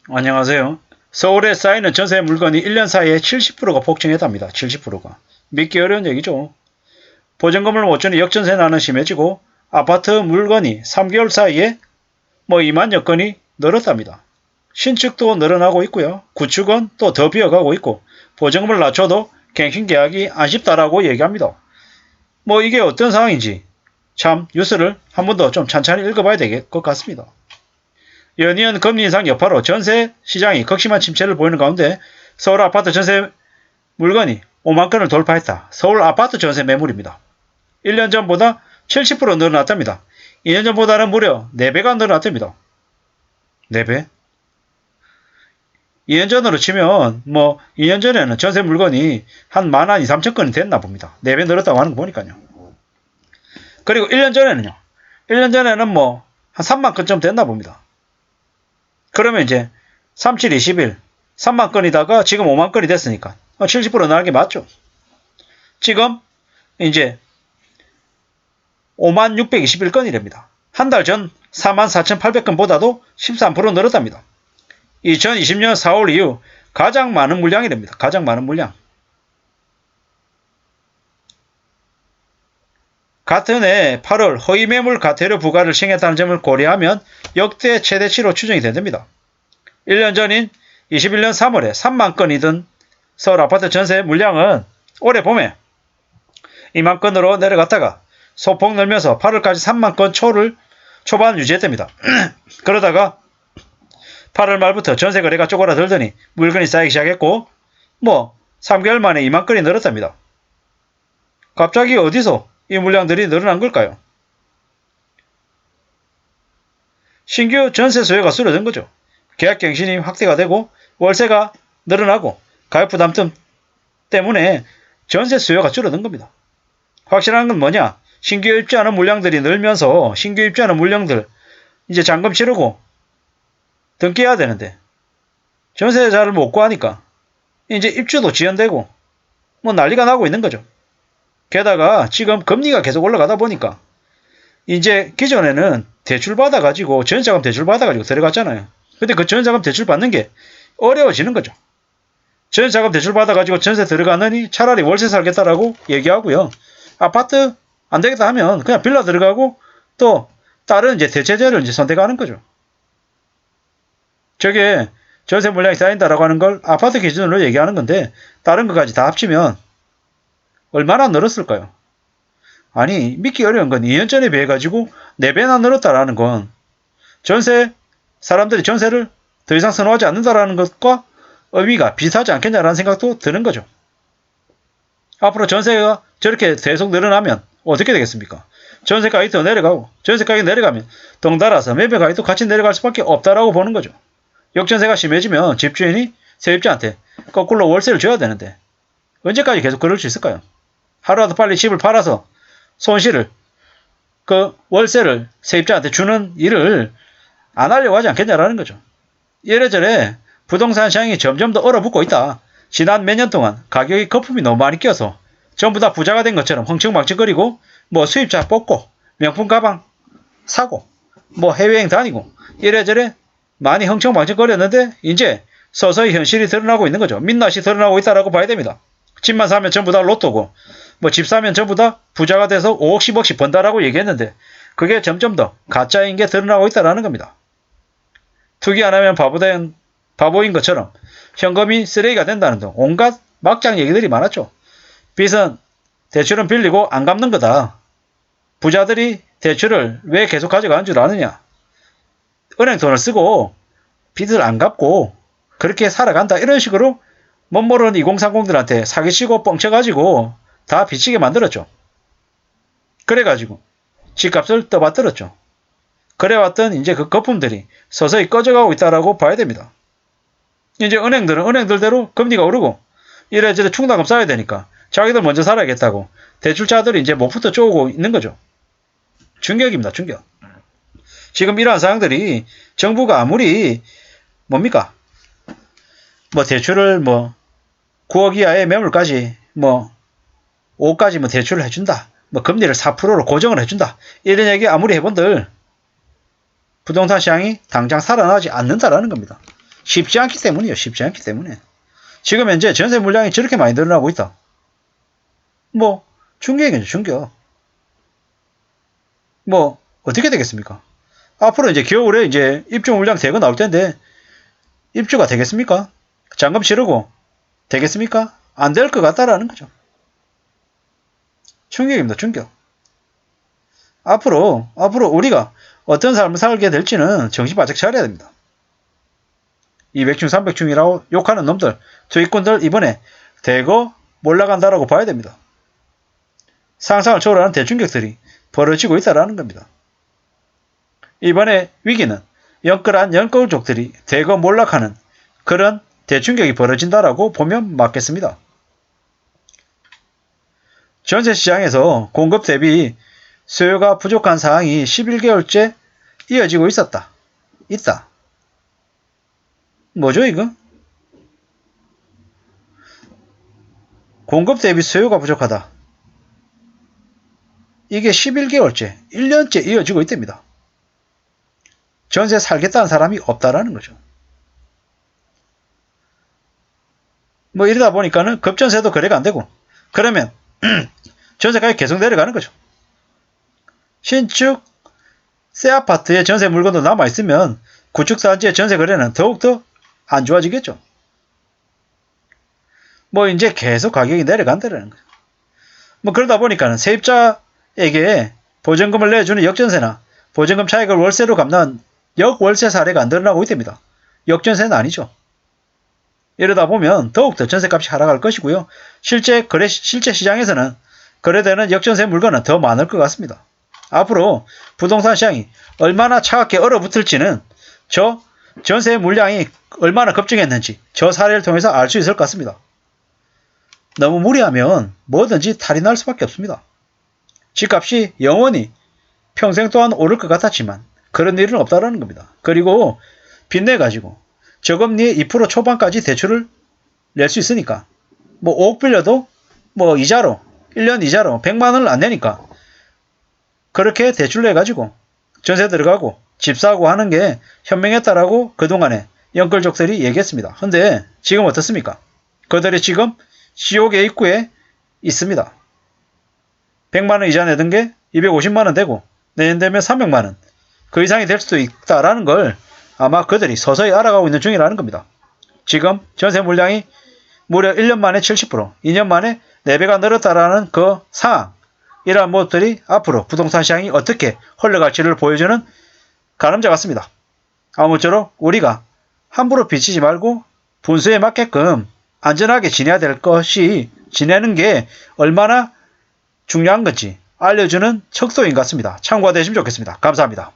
안녕하세요. 서울에 쌓이는 전세 물건이 1년 사이에 70%가 폭증했답니다. 70%가. 믿기 어려운 얘기죠. 보증금을 못 주니 역전세난은 심해지고 아파트 물건이 3개월 사이에 2만여 건이 늘었답니다. 신축도 늘어나고 있고요. 구축은 또 더 비어가고 있고 보증금을 낮춰도 갱신계약이 안 쉽다라고 얘기합니다. 이게 어떤 상황인지 참 뉴스를 한 번 더 좀 찬찬히 읽어봐야 될 것 같습니다. 연이은 금리 인상 여파로 전세 시장이 극심한 침체를 보이는 가운데 서울 아파트 전세 물건이 5만 건을 돌파했다. 서울 아파트 전세 매물입니다. 1년 전보다 70% 늘어났답니다. 2년 전보다는 무려 4배가 늘어났답니다. 4배? 2년 전으로 치면 2년 전에는 전세 물건이 한 1만 2, 3천 건이 됐나 봅니다. 4배 늘었다고 하는 거 보니까요. 그리고 1년 전에는요. 1년 전에는 한 3만 건쯤 됐나 봅니다. 그러면 이제 37, 21, 3만 건이다가 지금 5만 건이 됐으니까 70% 나는 게 맞죠. 지금 이제 5만 621건이랍니다. 한 달 전 4만 4,800건보다도 13% 늘었답니다. 2020년 4월 이후 가장 많은 물량이랍니다. 가장 많은 물량. 같은 해 8월 허위매물 과태료 부과를 시행했다는 점을 고려하면 역대 최대치로 추정이 된답니다. 1년 전인 21년 3월에 3만 건이던 서울 아파트 전세 물량은 올해 봄에 2만 건으로 내려갔다가 소폭 늘면서 8월까지 3만 건 초반 유지했답니다. 그러다가 8월 말부터 전세 거래가 쪼그라들더니 물건이 쌓이기 시작했고 3개월 만에 2만 건이 늘었답니다. 갑자기 어디서 이 물량들이 늘어난 걸까요? 신규 전세 수요가 줄어든 거죠. 계약갱신이 확대가 되고 월세가 늘어나고 가격부담 때문에 전세 수요가 줄어든 겁니다. 확실한 건 뭐냐? 신규 입주하는 물량들이 늘면서 신규 입주하는 물량들 이제 잔금 치르고 등기해야 되는데 전세자를 못 구하니까 이제 입주도 지연되고 난리가 나고 있는 거죠. 게다가 지금 금리가 계속 올라가다 보니까 이제 기존에는 대출받아가지고 전세자금 대출받아가지고 들어갔잖아요. 근데 그 전세자금 대출받는 게 어려워지는 거죠. 전세자금 대출받아가지고 전세 들어가느니 차라리 월세 살겠다라고 얘기하고요. 아파트 안 되겠다 하면 그냥 빌라 들어가고 또 다른 이제 대체제를 이제 선택하는 거죠. 저게 전세 물량이 쌓인다라고 하는 걸 아파트 기준으로 얘기하는 건데 다른 것까지 다 합치면 얼마나 늘었을까요? 아니 믿기 어려운 건 2년 전에 비해 가지고 4배나 늘었다라는 건 사람들이 전세를 더 이상 선호하지 않는다라는 것과 의미가 비슷하지 않겠냐라는 생각도 드는 거죠. 앞으로 전세가 저렇게 계속 늘어나면 어떻게 되겠습니까? 전세 가격이 더 내려가고 전세 가격이 내려가면 덩달아서 매매 가격도 같이 내려갈 수밖에 없다라고 보는 거죠. 역전세가 심해지면 집주인이 세입자한테 거꾸로 월세를 줘야 되는데 언제까지 계속 그럴 수 있을까요? 하루라도 빨리 집을 팔아서 손실을 월세를 세입자한테 주는 일을 안 하려고 하지 않겠냐라는 거죠. 이래저래 부동산 시장이 점점 더 얼어붙고 있다. 지난 몇 년 동안 가격이 거품이 너무 많이 껴서 전부 다 부자가 된 것처럼 흥청망청거리고 수입자 뽑고 명품 가방 사고 해외여행 다니고 이래저래 많이 흥청망청거렸는데 이제 서서히 현실이 드러나고 있는 거죠. 민낯이 드러나고 있다라고 봐야 됩니다. 집만 사면 전부 다 로또고 집 사면 전부 다 부자가 돼서 5억 10억씩 번다라고 얘기했는데 그게 점점 더 가짜인 게 드러나고 있다라는 겁니다. 투기 안 하면 바보인 것처럼 현금이 쓰레기가 된다는 등 온갖 막장 얘기들이 많았죠. 빚은 대출은 빌리고 안 갚는 거다. 부자들이 대출을 왜 계속 가져가는 줄 아느냐. 은행 돈을 쓰고 빚을 안 갚고 그렇게 살아간다. 이런 식으로 멋모르는 2030들한테 사기치고 뻥쳐가지고 다 빚지게 만들었죠. 그래가지고 집값을 떠받들었죠. 그래왔던 이제 그 거품들이 서서히 꺼져가고 있다라고 봐야 됩니다. 이제 은행들은 은행들대로 금리가 오르고 이래저래 충당금 쌓아야 되니까 자기들 먼저 살아야겠다고 대출자들이 이제 목부터 쪼고 있는 거죠. 충격입니다. 충격. 지금 이러한 상황들이 정부가 아무리 뭡니까? 대출을 9억 이하의 매물까지 5억까지 대출을 해준다. 금리를 4%로 고정을 해준다. 이런 얘기 아무리 해본들 부동산 시장이 당장 살아나지 않는다라는 겁니다. 쉽지 않기 때문이에요. 쉽지 않기 때문에. 지금 현재 전세 물량이 저렇게 많이 늘어나고 있다. 뭐 충격이죠. 충격. 뭐 어떻게 되겠습니까? 앞으로 이제 겨울에 이제 입주 물량 대거 나올 텐데 입주가 되겠습니까? 잔금 치르고 되겠습니까? 안 될 것 같다라는 거죠. 충격입니다. 충격. 앞으로 우리가 어떤 삶을 살게 될지는 정신 바짝 차려야 됩니다. 200층, 300층이라고 욕하는 놈들, 투기꾼들 이번에 대거 몰락한다라고 봐야 됩니다. 상상을 초월하는 대충격들이 벌어지고 있다라는 겁니다. 이번에 위기는 영끌한 연끌족들이 대거 몰락하는 그런 대충격이 벌어진다라고 보면 맞겠습니다. 전세시장에서 공급 대비 수요가 부족한 상황이 11개월째 이어지고 있다. 뭐죠 이거? 공급 대비 수요가 부족하다. 이게 11개월째, 1년째 이어지고 있답니다. 전세 살겠다는 사람이 없다라는 거죠. 뭐 이러다 보니까는 급전세도 거래가 안 되고, 그러면 전세가격이 계속 내려가는 거죠. 신축 새 아파트에 전세 물건도 남아있으면 구축단지의 전세 거래는 더욱더 안 좋아지겠죠. 뭐 이제 계속 가격이 내려간다는 거예요. 뭐 그러다 보니까는 세입자에게 보증금을 내주는 역전세나 보증금 차익을 월세로 갚는 역월세 사례가 안 늘어나고 있답니다. 역전세는 아니죠. 이러다 보면 더욱더 전세값이 하락할 것이고요. 실제 시장에서는 거래되는 역전세 물건은 더 많을 것 같습니다. 앞으로 부동산 시장이 얼마나 차갑게 얼어붙을지는 저 전세 물량이 얼마나 급증했는지 저 사례를 통해서 알 수 있을 것 같습니다. 너무 무리하면 뭐든지 탈이 날 수밖에 없습니다. 집값이 영원히 평생 동안 오를 것 같았지만 그런 일은 없다라는 겁니다. 그리고 빚내가지고 저금리에 2% 초반까지 대출을 낼 수 있으니까 뭐 5억 빌려도 뭐 이자로 1년 이자로 100만 원을 안 내니까 그렇게 대출 내가지고 전세 들어가고 집 사고 하는 게 현명했다라고 그동안에 연끌족들이 얘기했습니다. 근데 지금 어떻습니까? 그들이 지금 지옥의 입구에 있습니다. 100만원 이자 내던 게 250만원 되고 내년 되면 300만원 그 이상이 될 수도 있다라는 걸 아마 그들이 서서히 알아가고 있는 중이라는 겁니다. 지금 전세 물량이 무려 1년 만에 70%, 2년 만에 4배가 늘었다라는 그 상황, 이러한 모습들이 앞으로 부동산 시장이 어떻게 흘러갈지를 보여주는 가늠자 같습니다. 아무쪼록 우리가 함부로 비치지 말고 분수에 맞게끔 안전하게 지내야 될 것이 지내는 게 얼마나 중요한 건지 알려주는 척도인 것 같습니다. 참고가 되시면 좋겠습니다. 감사합니다.